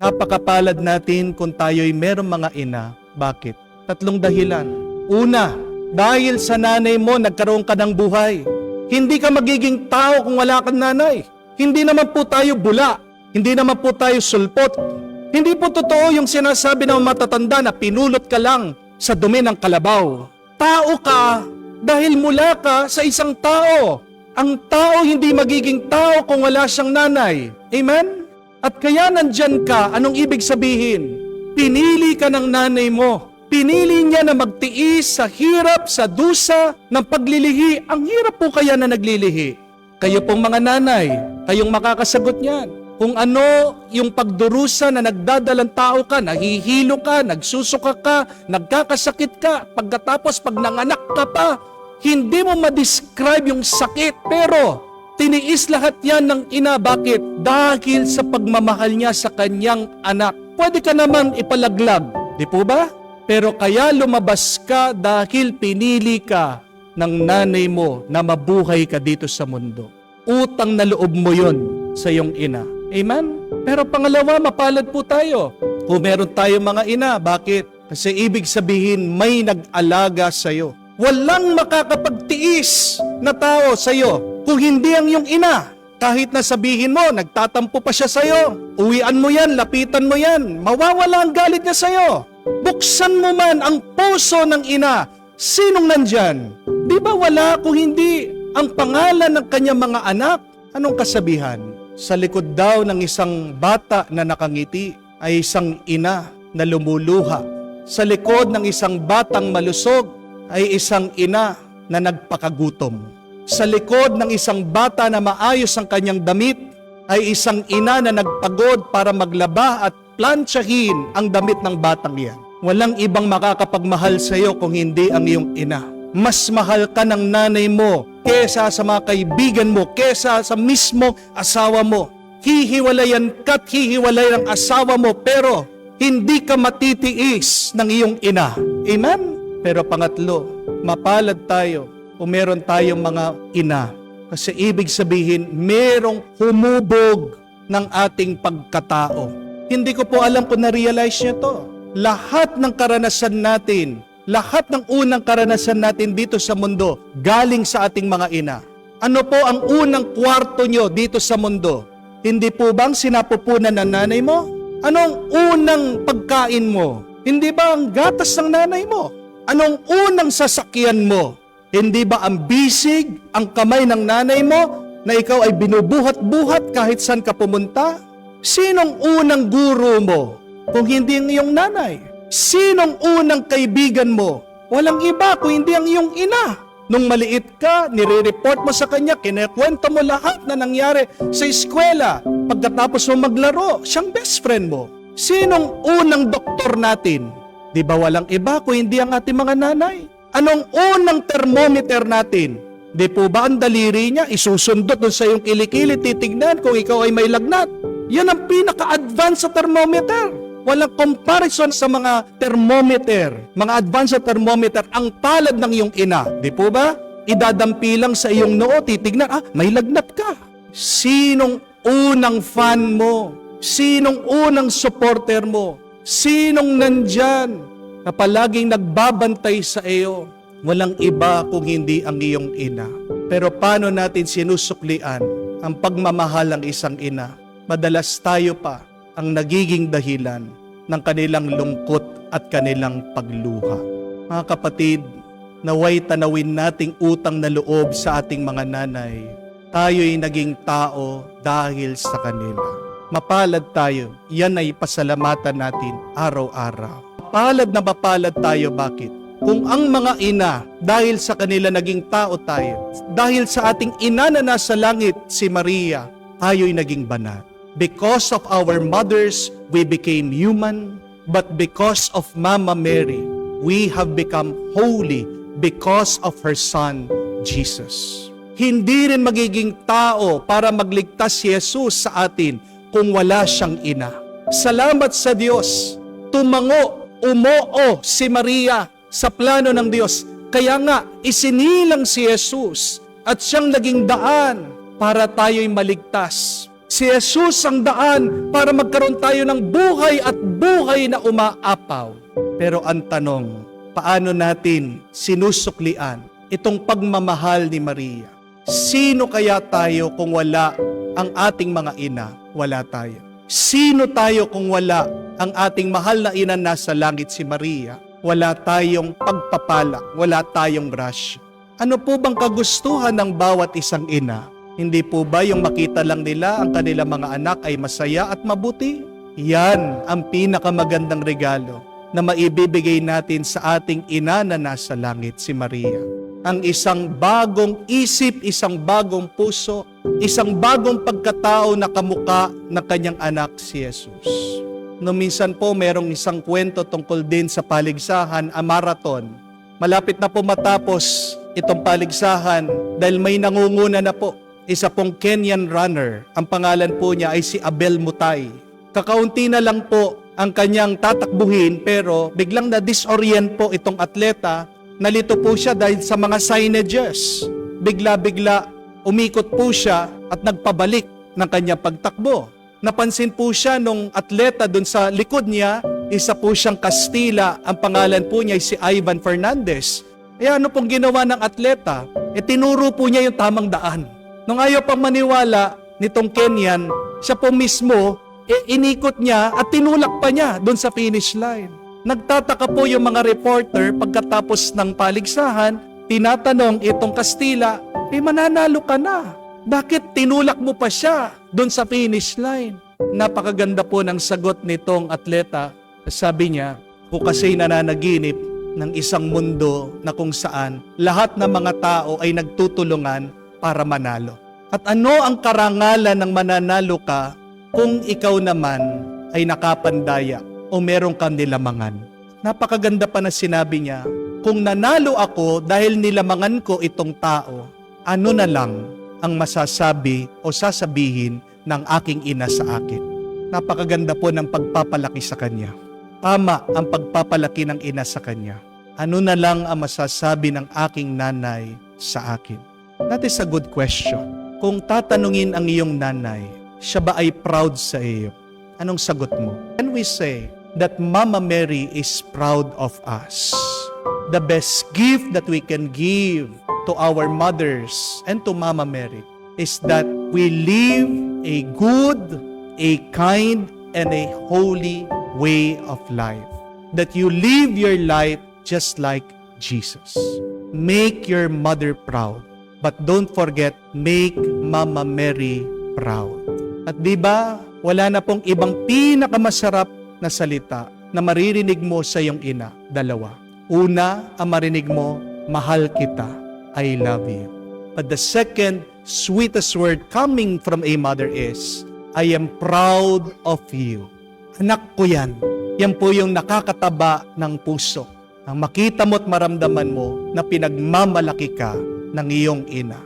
Napakapalad natin kung tayo'y merong mga ina. Bakit? 3 dahilan. Una, dahil sa nanay mo, nagkaroon ka ng buhay. Hindi ka magiging tao kung wala kang nanay. Hindi naman po tayo bula. Hindi naman po tayo sulpot. Hindi po totoo yung sinasabi ng matatanda na pinulot ka lang sa dumi ng kalabaw. Tao ka dahil mula ka sa isang tao. Ang tao hindi magiging tao kung wala siyang nanay. Amen? At kaya nandyan ka, anong ibig sabihin? Pinili ka ng nanay mo. Pinili niya na magtiis sa hirap, sa dusa ng paglilihi. Ang hirap po kaya na naglilihi. Kayo pong mga nanay, kayong makakasagot niyan. Kung ano yung pagdurusa na nagdadalang tao ka, nahihilo ka, nagsusuka ka, nagkakasakit ka, pagkatapos pag nanganak ka pa, hindi mo ma-describe yung sakit. Pero tiniis lahat yan ng ina. Bakit? Dahil sa pagmamahal niya sa kanyang anak. Pwede ka naman ipalaglag, di po ba? Pero kaya lumabas ka dahil pinili ka ng nanay mo na mabuhay ka dito sa mundo. Utang na loob mo yon sa iyong ina. Amen? Pero pangalawa, mapalad po tayo. Kung meron tayong mga ina, bakit? Kasi ibig sabihin may nag-alaga sa iyo. Walang makakapagtiis na tao sa iyo kung hindi ang iyong ina. Kahit na sabihin mo, nagtatampo pa siya sa iyo. Uwian mo yan, lapitan mo yan. Mawawala ang galit niya sa iyo. Buksan mo man ang puso ng ina. Sinong nandyan? Di ba wala kung hindi ang pangalan ng kanyang mga anak? Anong kasabihan? Sa likod daw ng isang bata na nakangiti ay isang ina na lumuluha. Sa likod ng isang batang malusog ay isang ina na nagpakagutom. Sa likod ng isang bata na maayos ang kanyang damit ay isang ina na nagpagod para maglaba at plantsahin ang damit ng batang yan. Walang ibang makakapagmahal sa iyo kung hindi ang iyong ina. Mas mahal ka ng nanay mo kesa sa mga kaibigan mo, kesa sa mismo asawa mo. Hihiwalayan ka't hihiwalay ang asawa mo pero hindi ka matitiis ng iyong ina. Amen? Pero pangatlo, mapalad tayo kung meron tayong mga ina. Kasi ibig sabihin, merong humubog ng ating pagkatao. Hindi ko po alam kung na-realize niyo to. Lahat ng karanasan natin, lahat ng unang karanasan natin dito sa mundo, galing sa ating mga ina. Ano po ang unang kwarto nyo dito sa mundo? Hindi po bang sinapupunan ng nanay mo? Anong unang pagkain mo? Hindi ba ang gatas ng nanay mo? Anong unang sasakyan mo? Hindi ba ang bisig, ang kamay ng nanay mo na ikaw ay binubuhat-buhat kahit saan ka pumunta? Sinong unang guro mo kung hindi ang iyong nanay? Sinong unang kaibigan mo? Walang iba kung hindi ang iyong ina. Nung maliit ka, nire-report mo sa kanya, kinekwento mo lahat na nangyari sa eskwela. Pagkatapos mo maglaro, siyang best friend mo. Sinong unang doktor natin? Di ba walang iba kung hindi ang ating mga nanay? Anong unang thermometer natin? Di po ba ang daliri niya, isusundot dun sa iyong kilikili, titignan kung ikaw ay may lagnat? Yan ang pinaka-advanced sa thermometer. Walang comparison sa mga thermometer, mga advanced sa thermometer, ang palad ng iyong ina. Di po ba? Idadampi lang sa iyong noo, titignan, may lagnat ka. Sinong unang fan mo? Sinong unang supporter mo? Sinong nandyan na palaging nagbabantay sa iyo? Walang iba kung hindi ang iyong ina. Pero paano natin sinusuklian ang pagmamahal ng isang ina? Madalas tayo pa ang nagiging dahilan ng kanilang lungkot at kanilang pagluha. Mga kapatid, naway tanawin nating utang na loob sa ating mga nanay. Tayo'y naging tao dahil sa kanila. Mapalad tayo, yan ay pasalamatan natin araw-araw. Mapalad tayo, bakit? Kung ang mga ina, dahil sa kanila naging tao tayo, dahil sa ating ina na nasa langit, si Maria, tayo'y naging banal. Because of our mothers, we became human, but because of Mama Mary, we have become holy because of her Son, Jesus. Hindi rin magiging tao para magligtas si Jesus sa atin kung wala siyang ina. Salamat sa Diyos, umoo si Maria sa plano ng Diyos. Kaya nga, isinilang si Jesus at siyang naging daan para tayo'y maligtas. Si Jesus ang daan para magkaroon tayo ng buhay at buhay na umaapaw. Pero ang tanong, paano natin sinusuklian itong pagmamahal ni Maria? Sino kaya tayo kung wala ang ating mga ina? Wala tayo. Sino tayo kung wala ang ating mahal na ina nasa langit, si Maria? Wala tayong pagpapala, wala tayong grasya. Ano po bang kagustuhan ng bawat isang ina? Hindi po ba yung makita lang nila ang kanilang mga anak ay masaya at mabuti? Yan ang pinakamagandang regalo na maibibigay natin sa ating ina na nasa langit, si Maria. Ang isang bagong isip, isang bagong puso, isang bagong pagkatao na kamukha ng kanyang anak, si Jesus. No, minsan po merong isang kwento tungkol din sa paligsahan, a marathon. Malapit na po matapos itong paligsahan dahil may nangunguna na po. Isa pong Kenyan runner, ang pangalan po niya ay si Abel Mutay. Kakaunti na lang po ang kanyang tatakbuhin pero biglang na-disorient po itong atleta. Nalito po siya dahil sa mga signages. Bigla-bigla umikot po siya at nagpabalik ng kanyang pagtakbo. Napansin po siya nung atleta dun sa likod niya, isa po siyang Kastila, ang pangalan po niya ay si Ivan Fernandez. Ano pong ginawa ng atleta? Tinuro po niya yung tamang daan. Nung ayaw pang maniwala nitong Kenyan, siya po mismo, inikot niya at tinulak pa niya doon sa finish line. Nagtataka po yung mga reporter pagkatapos ng paligsahan, tinatanong itong Kastila, mananalo ka na. Bakit tinulak mo pa siya doon sa finish line? Napakaganda po ng sagot nitong atleta. Sabi niya, ako kasi nananaginip ng isang mundo na kung saan lahat ng mga tao ay nagtutulungan para manalo. At ano ang karangalan ng mananalo ka kung ikaw naman ay nakapandaya o merong kang nilamangan? Napakaganda pa na sinabi niya, kung nanalo ako dahil nilamangan ko itong tao, ano na lang ang masasabi o sasabihin ng aking ina sa akin? Napakaganda po ng pagpapalaki sa kanya. Tama ang pagpapalaki ng ina sa kanya. Ano na lang ang masasabi ng aking nanay sa akin? That is a good question. Kung tatanungin ang iyong nanay, siya ba ay proud sa iyo? Anong sagot mo? Can we say that Mama Mary is proud of us? The best gift that we can give to our mothers and to Mama Mary is that we live a good, a kind, and a holy way of life. That you live your life just like Jesus. Make your mother proud. But don't forget, make Mama Mary proud. At di ba, wala na pong ibang pinakamasarap na salita na maririnig mo sa iyong ina. Dalawa. Una, ang marinig mo, mahal kita. I love you. But the second sweetest word coming from a mother is, I am proud of you. Anak ko yan. Yan po yung nakakataba ng puso. Ang makita mo at maramdaman mo na pinagmamalaki ka ng iyong ina.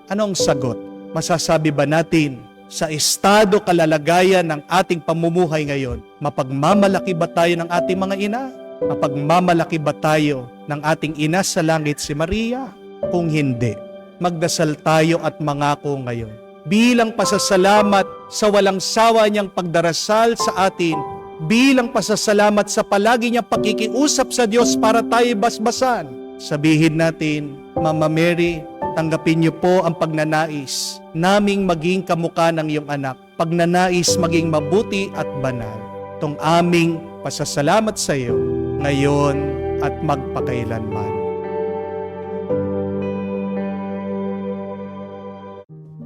Anong sagot? Masasabi ba natin sa estado kalalagayan ng ating pamumuhay ngayon, mapagmamalaki ba tayo ng ating mga ina? Mapagmamalaki ba tayo ng ating ina sa langit, si Maria? Kung hindi, magdasal tayo at mangako ngayon. Bilang pasasalamat sa walang sawa niyang pagdarasal sa atin, bilang pasasalamat sa palagi niyang pakikiusap sa Diyos para tayo basbasan, sabihin natin, Mama Mary, tanggapin niyo po ang pagnanais naming maging kamukha ng iyong anak, pagnanais maging mabuti at banal. Itong aming pasasalamat sa iyo ngayon at magpakailanman.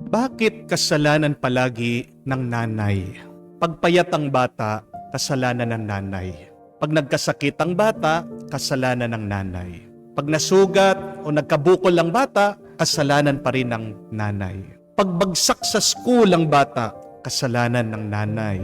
Bakit kasalanan palagi ng nanay? Pagpayat ang bata, kasalanan ng nanay. Pag nagkasakit ang bata, kasalanan ng nanay. Pag nasugat o nagkabukol ang bata, kasalanan pa rin ng nanay. Pagbagsak sa school ang bata, kasalanan ng nanay.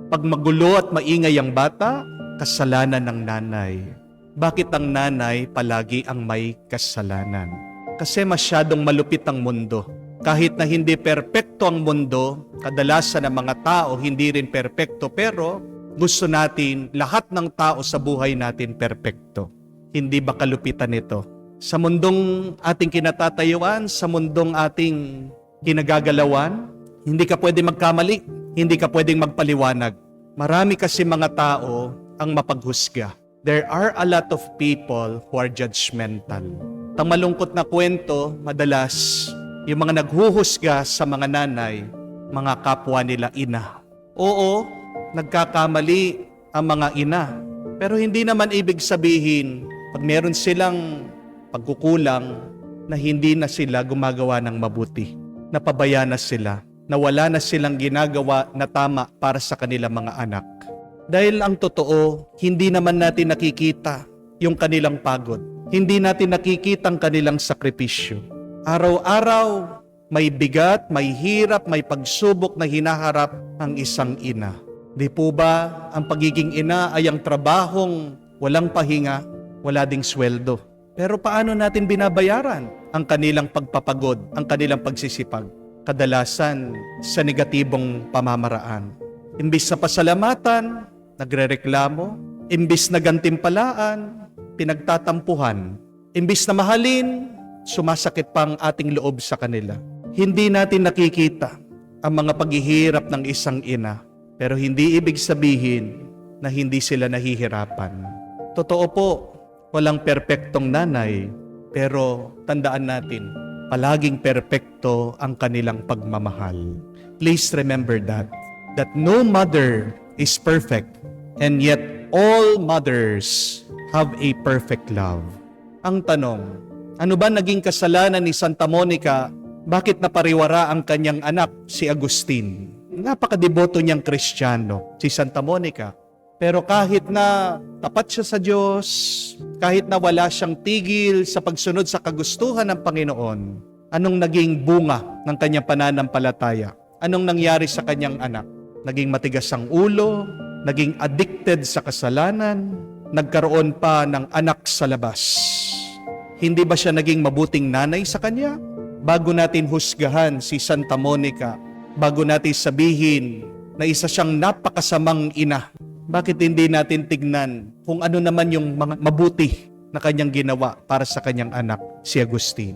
Pag magulo at maingay ang bata, kasalanan ng nanay. Bakit ang nanay palagi ang may kasalanan? Kasi masyadong malupit ang mundo. Kahit na hindi perpekto ang mundo, kadalasan ng mga tao hindi rin perpekto, pero gusto natin lahat ng tao sa buhay natin perpekto. Hindi ba kalupitan ito? Sa mundong ating kinatatayuan, sa mundong ating kinagagalawan, Hindi ka pwede magkamali. Hindi ka pwedeng magpaliwanag. Marami kasi mga tao ang mapaghusga. There are a lot of people who are judgmental. Ang malungkot na kwento, madalas, yung mga naghuhusga sa mga nanay, mga kapwa nila ina. Oo, nagkakamali ang mga ina. Pero hindi naman ibig sabihin, pag meron silang pagkukulang, na hindi na sila gumagawa ng mabuti. Napabaya na sila, na wala na silang ginagawa na tama para sa kanilang mga anak. Dahil ang totoo, hindi naman natin nakikita yung kanilang pagod. Hindi natin nakikita ang kanilang sakripisyo. Araw-araw, may bigat, may hirap, may pagsubok na hinaharap ang isang ina. Di po ba ang pagiging ina ay ang trabahong walang pahinga, wala ding sweldo? Pero paano natin binabayaran ang kanilang pagpapagod, ang kanilang pagsisipag? Kadalasan sa negatibong pamamaraan. Imbis na pasalamatan, nagrereklamo. Imbis na gantimpalaan, pinagtatampuhan. Imbis na mahalin, sumasakit pa ang ating loob sa kanila. Hindi natin nakikita ang mga paghihirap ng isang ina, pero hindi ibig sabihin na hindi sila nahihirapan. Totoo po, walang perpektong nanay, pero tandaan natin, palaging perpekto ang kanilang pagmamahal. Please remember that no mother is perfect, and yet all mothers have a perfect love. Ang tanong, ano ba naging kasalanan ni Santa Monica? Bakit napariwara ang kanyang anak, si Agustin? Napakadeboto niyang Kristiyano, si Santa Monica. Pero kahit na tapat siya sa Diyos, kahit na wala siyang tigil sa pagsunod sa kagustuhan ng Panginoon, anong naging bunga ng kanyang pananampalataya? Anong nangyari sa kanyang anak? Naging matigas ang ulo, naging addicted sa kasalanan, nagkaroon pa ng anak sa labas. Hindi ba siya naging mabuting nanay sa kanya? Bago natin husgahan si Santa Monica, bago natin sabihin na isa siyang napakasamang ina, bakit hindi natin tignan kung ano naman yung mga mabuti na kanyang ginawa para sa kanyang anak, si Agustin?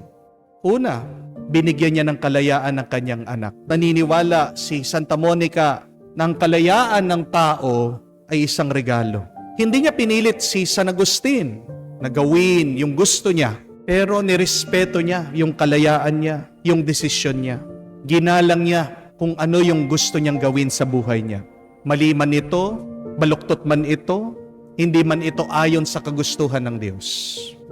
Una, binigyan niya ng kalayaan ng kanyang anak. Naniniwala si Santa Monica na ang kalayaan ng tao ay isang regalo. Hindi niya pinilit si San Agustin na gawin yung gusto niya, pero nirespeto niya yung kalayaan niya, yung desisyon niya. Ginalang niya kung ano yung gusto niyang gawin sa buhay niya. Mali man ito, baluktot man ito, hindi man ito ayon sa kagustuhan ng Diyos.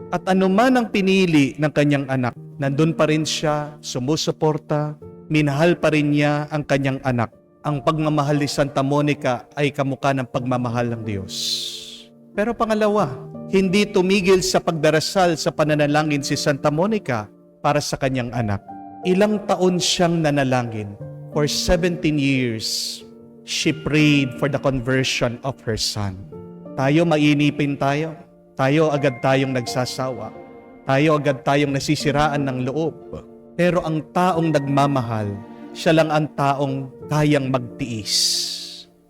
At anuman ang pinili ng kanyang anak, nandun pa rin siya, sumusuporta, minahal pa rin niya ang kanyang anak. Ang pagmamahal ni Santa Monica ay kamukha ng pagmamahal ng Diyos. Pero pangalawa, hindi tumigil sa pagdarasal sa pananalangin si Santa Monica para sa kanyang anak. Ilang taon siyang nanalangin. For 17 years, she prayed for the conversion of her son. Tayo mainipin tayo. Tayo agad tayong nagsasawa. Tayo agad tayong nasisiraan ng loob. Pero ang taong nagmamahal, siya lang ang taong kayang magtiis.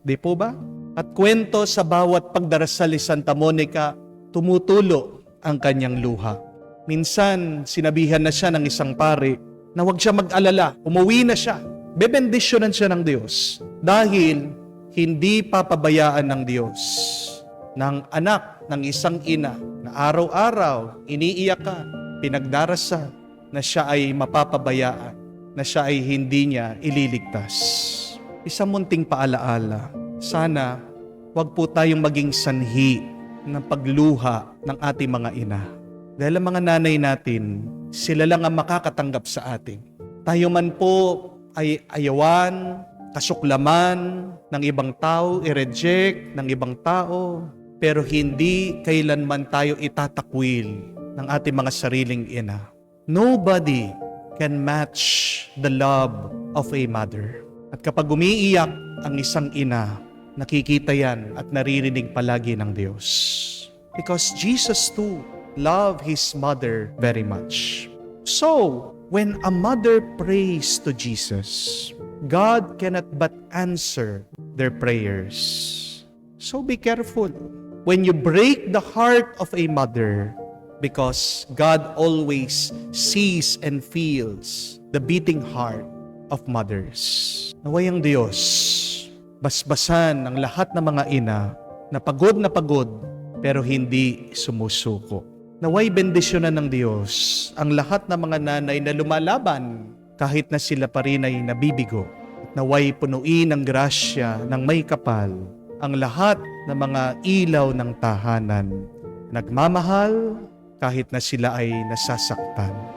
Di po ba? At kwento sa bawat pagdarasal ni Santa Monica, tumutulo ang kanyang luha. Minsan, sinabihan na siya ng isang pare na huwag siya mag-alala, umuwi na siya. Bebendisyonan siya ng Diyos dahil hindi papabayaan ng Diyos ng anak ng isang ina na araw-araw iniiyakan, pinagdarasal na siya ay mapapabayaan, na siya ay hindi niya ililigtas. Isang munting paalaala, sana wag po tayong maging sanhi ng pagluha ng ating mga ina. Dahil ang mga nanay natin, sila lang ang makakatanggap sa atin. Tayo man po ay ayawan, kasuklaman ng ibang tao, i-reject ng ibang tao, pero hindi kailanman tayo itatakwil ng ating mga sariling ina. Nobody can match the love of a mother. At kapag umiiyak ang isang ina, nakikita yan at naririnig palagi ng Diyos. Because Jesus too loved His mother very much. So, when a mother prays to Jesus, God cannot but answer their prayers. So be careful when you break the heart of a mother, because God always sees and feels the beating heart of mothers. Naway ang Diyos, basbasan ang lahat ng mga ina na pagod pero hindi sumusuko. Naway bendisyonan ng Diyos ang lahat ng mga nanay na lumalaban kahit na sila pa rin ay nabibigo. At naway punuin ng grasya ng may kapal ang lahat ng mga ilaw ng tahanan. Nagmamahal kahit na sila ay nasasaktan.